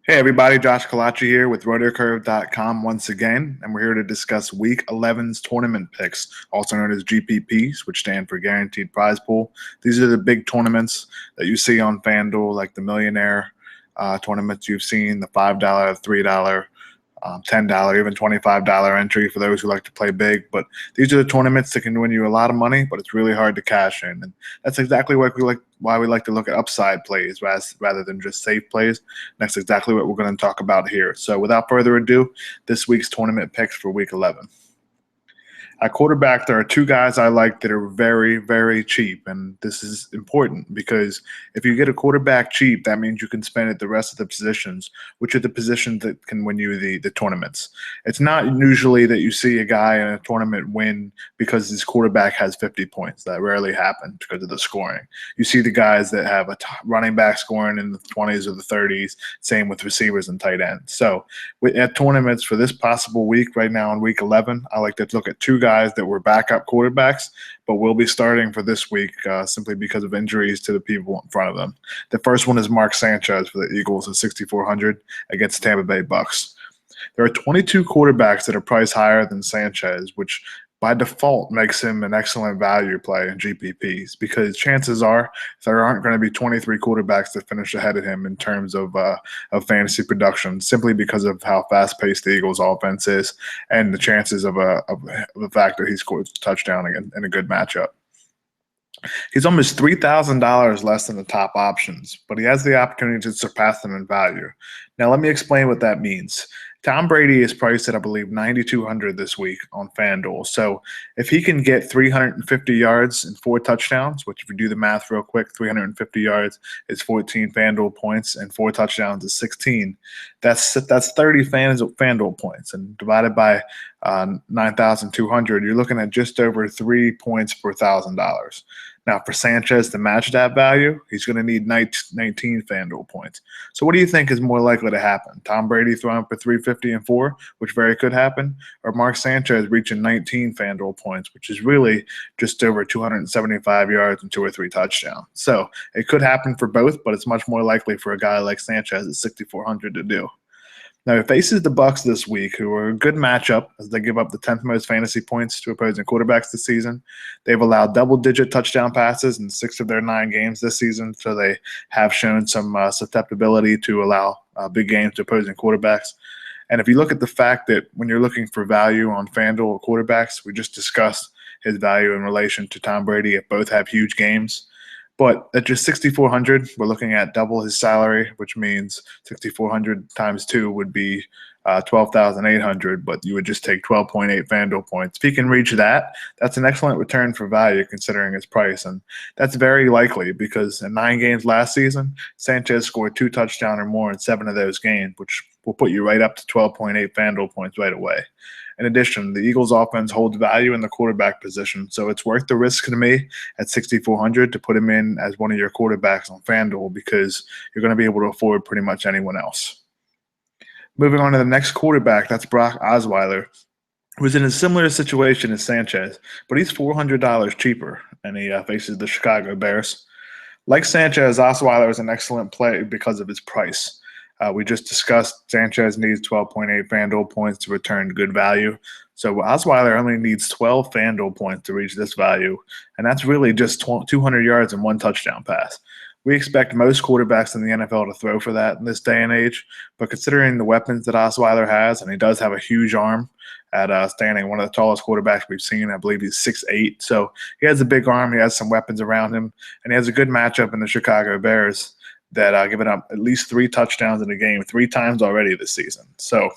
Hey everybody, Josh Collacchi here with RotoCurve.com once again, and we're here to discuss Week 11's tournament picks, also known as GPPs, which stand for Guaranteed Prize Pool. These are the big tournaments that you see on FanDuel, like the Millionaire tournaments you've seen, the $5, $3, $10, even $25 entry for those who like to play big. But these are the tournaments that can win you a lot of money, but it's really hard to cash in. And that's exactly why we like to look at upside plays rather than just safe plays. That's exactly what we're going to talk about here. So without further ado, this week's tournament picks for Week 11. At quarterback, there are two guys I like that are very, very cheap. And this is important because if you get a quarterback cheap, that means you can spend it the rest of the positions, which are the positions that can win you the tournaments. It's not usually that you see a guy in a tournament win because his quarterback has 50 points. That rarely happens because of the scoring. You see the guys that have a running back scoring in the 20s or the 30s, same with receivers and tight ends. So at tournaments for this possible week right now in Week 11, I like to look at two guys that were backup quarterbacks, but will be starting for this week simply because of injuries to the people in front of them. The first one is Mark Sanchez for the Eagles at 6,400 against Tampa Bay Bucks. There are 22 quarterbacks that are priced higher than Sanchez, which by default makes him an excellent value play in GPPs because chances are there aren't going to be 23 quarterbacks that finish ahead of him in terms of fantasy production, simply because of how fast-paced the Eagles' offense is and the chances of the fact that he scores a touchdown in a good matchup. He's almost $3,000 less than the top options, but he has the opportunity to surpass them in value. Now, let me explain what that means. Tom Brady is priced at, I believe, 9,200 this week on FanDuel. So if he can get 350 yards and 4 touchdowns, which if you do the math real quick, 350 yards is 14 FanDuel points and 4 touchdowns is 16. That's 30 FanDuel points, and divided by 9,200, you're looking at just over 3 points per $1,000. Now, for Sanchez to match that value, he's going to need 19 FanDuel points. So what do you think is more likely to happen? Tom Brady throwing for 350 and 4, which very could happen, or Mark Sanchez reaching 19 FanDuel points, which is really just over 275 yards and 2 or 3 touchdowns. So it could happen for both, but it's much more likely for a guy like Sanchez at 6,400 to do. Now, he faces the Bucs this week, who are a good matchup as they give up the 10th most fantasy points to opposing quarterbacks this season. They've allowed double-digit touchdown passes in 6 of their 9 games this season, so they have shown some susceptibility to allow big games to opposing quarterbacks. And if you look at the fact that when you're looking for value on FanDuel quarterbacks, we just discussed his value in relation to Tom Brady if both have huge games. But at just 6,400, we're looking at double his salary, which means 6,400 times 2 would be 12,800, but you would just take 12.8 FanDuel points. If he can reach that, that's an excellent return for value considering his price. And that's very likely because in 9 games last season, Sanchez scored 2 touchdowns or more in 7 of those games, which will put you right up to 12.8 FanDuel points right away. In addition, the Eagles' offense holds value in the quarterback position, so it's worth the risk to me at 6,400 to put him in as one of your quarterbacks on FanDuel because you're going to be able to afford pretty much anyone else. Moving on to the next quarterback, that's Brock Osweiler, who's in a similar situation as Sanchez, but he's $400 cheaper, and he faces the Chicago Bears. Like Sanchez, Osweiler is an excellent play because of his price. We just discussed Sanchez needs 12.8 FanDuel points to return good value. So Osweiler only needs 12 FanDuel points to reach this value, and that's really just 200 yards and 1 touchdown pass. We expect most quarterbacks in the NFL to throw for that in this day and age, but considering the weapons that Osweiler has, and he does have a huge arm at standing, one of the tallest quarterbacks we've seen, I believe he's 6'8", so he has a big arm, he has some weapons around him, and he has a good matchup in the Chicago Bears that given up at least 3 touchdowns in a game 3 times already this season. So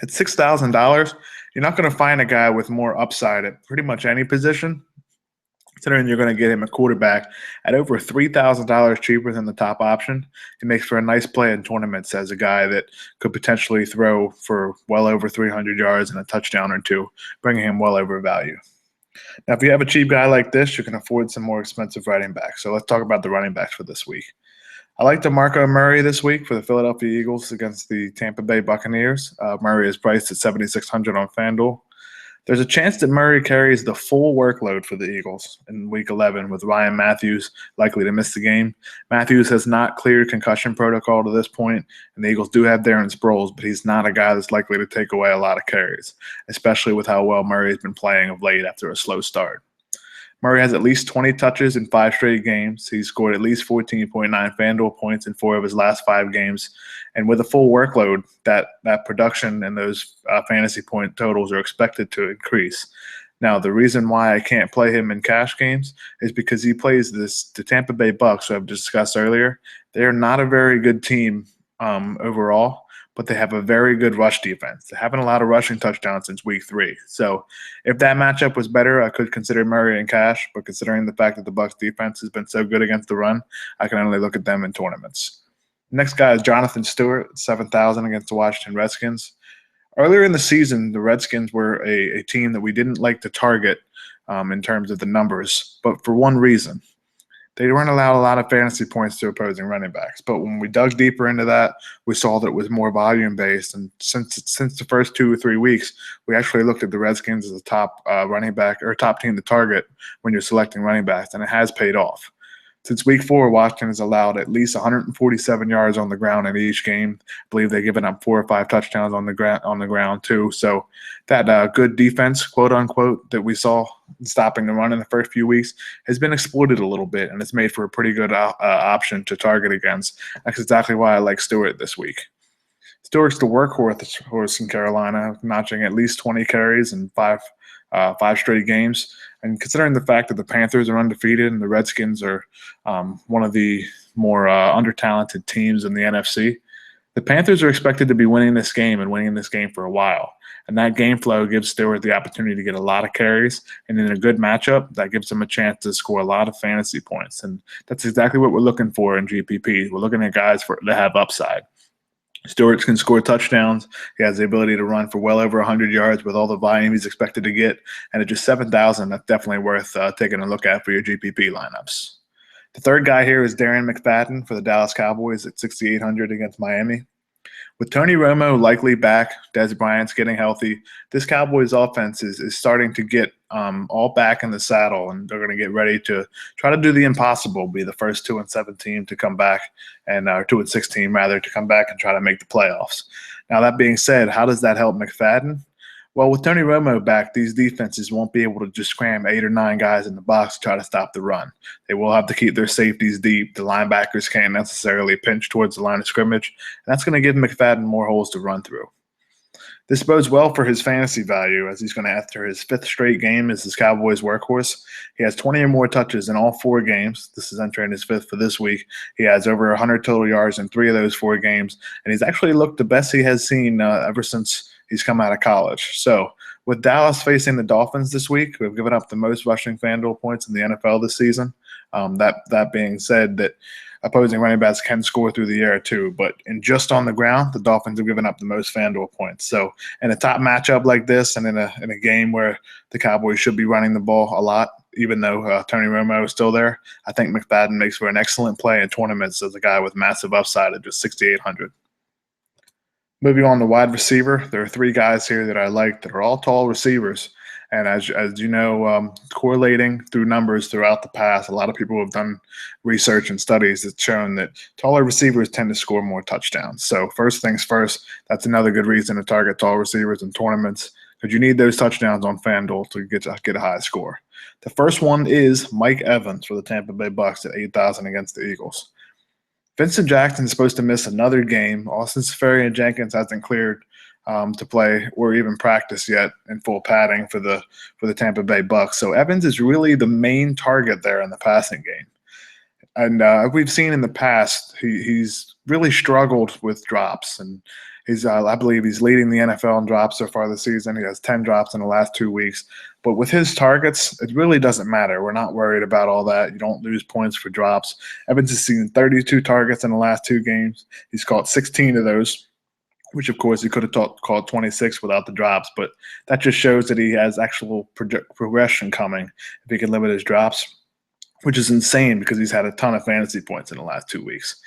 at $6,000, you're not going to find a guy with more upside at pretty much any position, considering you're going to get him a quarterback at over $3,000 cheaper than the top option. It makes for a nice play in tournaments as a guy that could potentially throw for well over 300 yards and a touchdown or 2, bringing him well over value. Now, if you have a cheap guy like this, you can afford some more expensive running backs. So let's talk about the running backs for this week. I like DeMarco Murray this week for the Philadelphia Eagles against the Tampa Bay Buccaneers. Murray is priced at 7,600 on FanDuel. There's a chance that Murray carries the full workload for the Eagles in Week 11, with Ryan Matthews likely to miss the game. Matthews has not cleared concussion protocol to this point, and the Eagles do have Darren Sproles, but he's not a guy that's likely to take away a lot of carries, especially with how well Murray's been playing of late after a slow start. Murray has at least 20 touches in 5 straight games. He's scored at least 14.9 FanDuel points in 4 of his last 5 games. And with a full workload, that production and those fantasy point totals are expected to increase. Now, the reason why I can't play him in cash games is because he plays the Tampa Bay Bucks, who I've discussed earlier. They're not a very good team overall, but they have a very good rush defense. They haven't allowed a rushing touchdown since Week 3. So if that matchup was better, I could consider Murray in cash, but considering the fact that the Bucs defense has been so good against the run, I can only look at them in tournaments. Next guy is Jonathan Stewart, 7,000 against the Washington Redskins. Earlier in the season, the Redskins were a team that we didn't like to target in terms of the numbers, but for one reason. They weren't allowed a lot of fantasy points to opposing running backs. But when we dug deeper into that, we saw that it was more volume-based. And since the first 2 or 3 weeks, we actually looked at the Redskins as a top running back or top team to target when you're selecting running backs, and it has paid off. Since Week 4, Washington has allowed at least 147 yards on the ground in each game. I believe they've given up 4 or 5 touchdowns on the ground too. So that good defense, quote unquote, that we saw stopping the run in the first few weeks has been exploited a little bit, and it's made for a pretty good option to target against. That's exactly why I like Stewart this week. Stewart's the workhorse in Carolina, notching at least 20 carries in 5 straight games. And considering the fact that the Panthers are undefeated and the Redskins are one of the more under-talented teams in the NFC, the Panthers are expected to be winning this game and winning this game for a while. And that game flow gives Stewart the opportunity to get a lot of carries. And in a good matchup, that gives him a chance to score a lot of fantasy points. And that's exactly what we're looking for in GPP. We're looking at guys that have upside. Stewart can score touchdowns. He has the ability to run for well over 100 yards with all the volume he's expected to get. And at just 7,000, that's definitely worth taking a look at for your GPP lineups. The third guy here is Darren McFadden for the Dallas Cowboys at 6,800 against Miami. With Tony Romo likely back, Dez Bryant's getting healthy, this Cowboys offense is starting to get all back in the saddle, and they're going to get ready to try to do the impossible, be the first 2-7 team to come back, and or 2-6 team rather, to come back and try to make the playoffs. Now, that being said, how does that help McFadden? Well, with Tony Romo back, these defenses won't be able to just cram 8 or 9 guys in the box to try to stop the run. They will have to keep their safeties deep. The linebackers can't necessarily pinch towards the line of scrimmage, and that's going to give McFadden more holes to run through. This bodes well for his fantasy value, as he's going to enter his 5th straight game as his Cowboys workhorse. He has 20 or more touches in all 4 games. This is entering his 5th for this week. He has over 100 total yards in 3 of those 4 games, and he's actually looked the best he has seen ever since he's come out of college. So with Dallas facing the Dolphins this week, who have given up the most rushing FanDuel points in the NFL this season, that being said, that opposing running backs can score through the air too. But just on the ground, the Dolphins have given up the most FanDuel points. So in a top matchup like this, and in a game where the Cowboys should be running the ball a lot, even though Tony Romo is still there, I think McFadden makes for an excellent play in tournaments as a guy with massive upside at just 6,800. Moving on to wide receiver, there are 3 guys here that I like that are all tall receivers. And as you know, correlating through numbers throughout the past, a lot of people have done research and studies that's shown that taller receivers tend to score more touchdowns. So first things first, that's another good reason to target tall receivers in tournaments, because you need those touchdowns on FanDuel to get a high score. The first one is Mike Evans for the Tampa Bay Bucs at 8,000 against the Eagles. Vincent Jackson is supposed to miss another game. Austin Seferian-Jenkins hasn't cleared to play or even practice yet in full padding for the Tampa Bay Bucs. So Evans is really the main target there in the passing game. And we've seen in the past he's really struggled with drops, and I believe he's leading the NFL in drops so far this season. He has 10 drops in the last 2 weeks. But with his targets, it really doesn't matter. We're not worried about all that. You don't lose points for drops. Evans has seen 32 targets in the last 2 games. He's caught 16 of those, which, of course, he could have called 26 without the drops. But that just shows that he has actual progression coming if he can limit his drops, which is insane because he's had a ton of fantasy points in the last 2 weeks.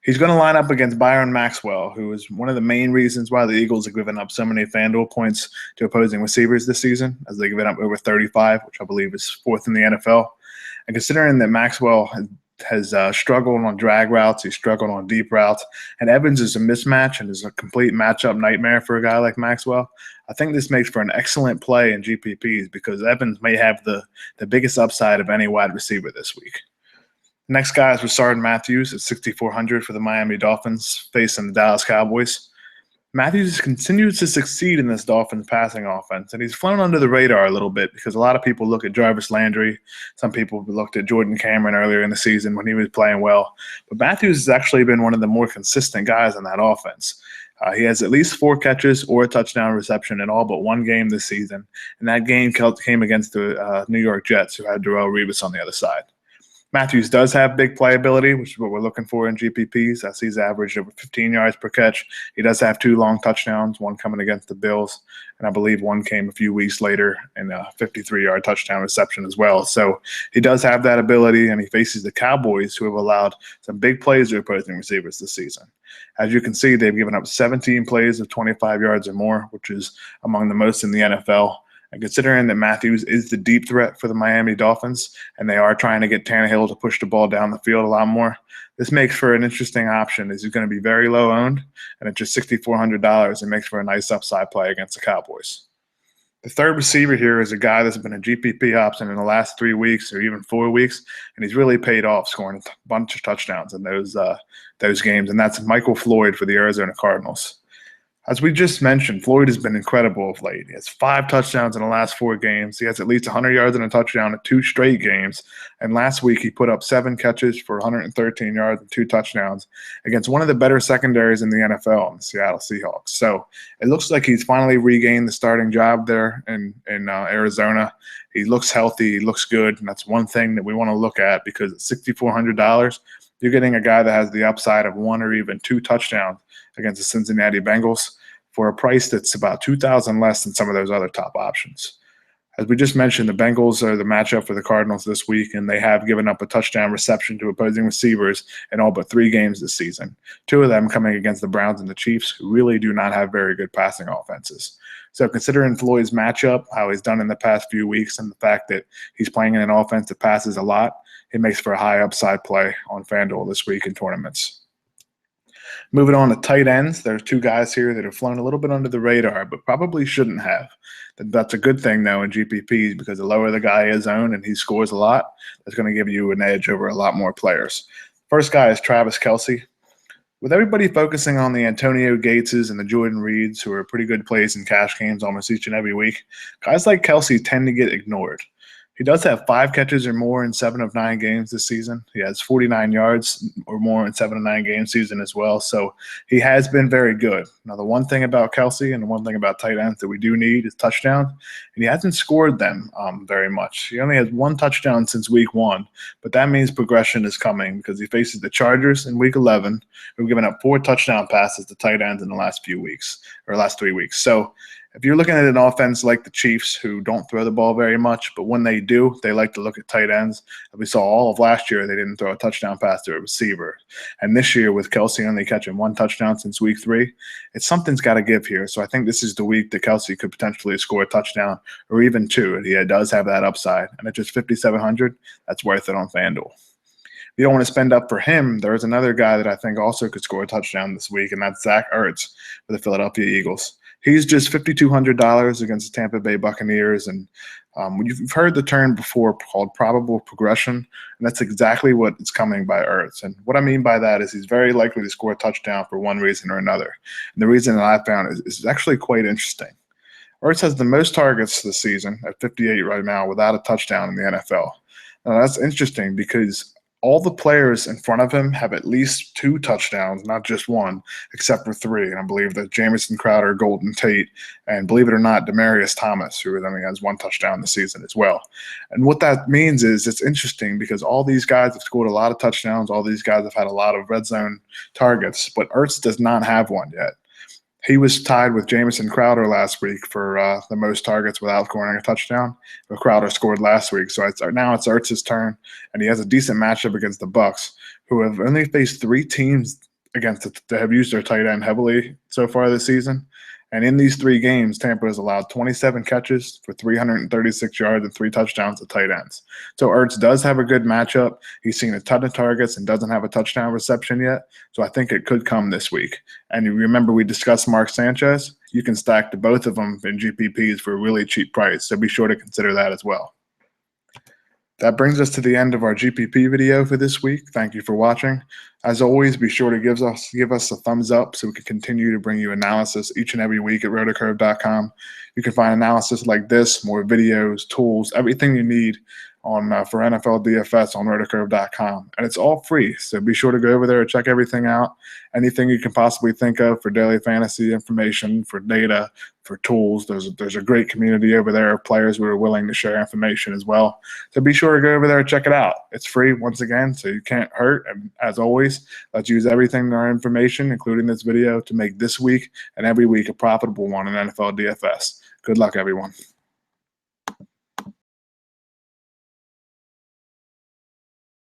He's going to line up against Byron Maxwell, who is one of the main reasons why the Eagles have given up so many FanDuel points to opposing receivers this season, as they've given up over 35, which I believe is fourth in the NFL. And considering that Maxwell has struggled on drag routes, he's struggled on deep routes, and Evans is a mismatch and is a complete matchup nightmare for a guy like Maxwell, I think this makes for an excellent play in GPPs because Evans may have the biggest upside of any wide receiver this week. Next guy is Rashard Matthews at 6,400 for the Miami Dolphins facing the Dallas Cowboys. Matthews continues to succeed in this Dolphins passing offense, and he's flown under the radar a little bit because a lot of people look at Jarvis Landry. Some people looked at Jordan Cameron earlier in the season when he was playing well. But Matthews has actually been one of the more consistent guys in that offense. He has at least 4 catches or a touchdown reception in all but one game this season, and that game came against the New York Jets, who had Darrelle Revis on the other side. Matthews does have big playability, which is what we're looking for in GPPs. As he's averaged over 15 yards per catch. He does have 2 long touchdowns, one coming against the Bills, and I believe one came a few weeks later in a 53-yard touchdown reception as well. So he does have that ability, and he faces the Cowboys, who have allowed some big plays to opposing receivers this season. As you can see, they've given up 17 plays of 25 yards or more, which is among the most in the NFL. And considering that Matthews is the deep threat for the Miami Dolphins, and they are trying to get Tannehill to push the ball down the field a lot more, this makes for an interesting option. As he's going to be very low owned, and at just $6,400, it makes for a nice upside play against the Cowboys. The third receiver here is a guy that's been a GPP option in the last 3 weeks or even 4 weeks, and he's really paid off, scoring a bunch of touchdowns in those games, and that's Michael Floyd for the Arizona Cardinals. As we just mentioned, Floyd has been incredible of late. He has 5 touchdowns in the last 4 games. He has at least 100 yards and a touchdown in 2 straight games. And last week, he put up 7 catches for 113 yards and 2 touchdowns against one of the better secondaries in the NFL, in the Seattle Seahawks. So it looks like he's finally regained the starting job there in Arizona. He looks healthy. He looks good. And that's one thing that we want to look at because at $6,400, you're getting a guy that has the upside of 1 or even 2 touchdowns against the Cincinnati Bengals for a price that's about $2,000 less than some of those other top options. As we just mentioned, the Bengals are the matchup for the Cardinals this week, and they have given up a touchdown reception to opposing receivers in all but 3 games this season, 2 of them coming against the Browns and the Chiefs, who really do not have very good passing offenses. So considering Floyd's matchup, how he's done in the past few weeks, and the fact that he's playing in an offense that passes a lot, it makes for a high upside play on FanDuel this week in tournaments. Moving on to tight ends, there's 2 guys here that have flown a little bit under the radar, but probably shouldn't have. That's a good thing, though, in GPPs because the lower the guy is owned and he scores a lot, that's going to give you an edge over a lot more players. First guy is Travis Kelce. With everybody focusing on the Antonio Gateses and the Jordan Reeds, who are pretty good plays in cash games almost each and every week, guys like Kelce tend to get ignored. He does have 5 catches or more in 7 of 9 games this season. He has 49 yards or more in 7 of 9 game season as well. So he has been very good. Now, the one thing about Kelce and the one thing about tight ends that we do need is touchdowns, and he hasn't scored them very much. He only has 1 touchdown since week 1, but that means progression is coming because he faces the Chargers in week 11, who've given up 4 touchdown passes to tight ends in the last 3 weeks. So if you're looking at an offense like the Chiefs, who don't throw the ball very much, but when they do, they like to look at tight ends. We saw all of last year they didn't throw a touchdown pass to a receiver. And this year, with Kelce only catching 1 touchdown since week 3, something's got to give here. So I think this is the week that Kelce could potentially score a touchdown or even 2. He does have that upside. And at just $5,700, that's worth it on FanDuel. If you don't want to spend up for him, there's another guy that I think also could score a touchdown this week, and that's Zach Ertz for the Philadelphia Eagles. He's just $5,200 against the Tampa Bay Buccaneers, and you've heard the term before called probable progression, and that's exactly what is coming by Ertz. And what I mean by that is he's very likely to score a touchdown for one reason or another. And the reason that I found is actually quite interesting. Ertz has the most targets this season at 58 right now without a touchdown in the NFL. Now, that's interesting because all the players in front of him have at least 2 touchdowns, not just 1, except for 3. And I believe that Jamison Crowder, Golden Tate, and believe it or not, Demaryius Thomas, who only has 1 touchdown this season as well. And what that means is it's interesting because all these guys have scored a lot of touchdowns. All these guys have had a lot of red zone targets, but Ertz does not have one yet. He was tied with Jamison Crowder last week for the most targets without scoring a touchdown. But Crowder scored last week, so now it's Ertz's turn, and he has a decent matchup against the Bucs, who have only faced 3 teams they have used their tight end heavily so far this season. And in these 3 games, Tampa has allowed 27 catches for 336 yards and 3 touchdowns to tight ends. So Ertz does have a good matchup. He's seen a ton of targets and doesn't have a touchdown reception yet. So I think it could come this week. And you remember we discussed Mark Sanchez. You can stack the both of them in GPPs for a really cheap price. So be sure to consider that as well. That brings us to the end of our GPP video for this week. Thank you for watching. As always, be sure to give us a thumbs up so we can continue to bring you analysis each and every week at RotoCurve.com. You can find analysis like this, more videos, tools, everything you need for NFL DFS on RotoCurve.com. And it's all free, so be sure to go over there and check everything out. Anything you can possibly think of for daily fantasy information, for data, for tools. There's a great community over there of players who are willing to share information as well. So be sure to go over there and check it out. It's free, once again, so you can't hurt. And as always, let's use everything in our information, including this video, to make this week and every week a profitable one in NFL DFS. Good luck, everyone.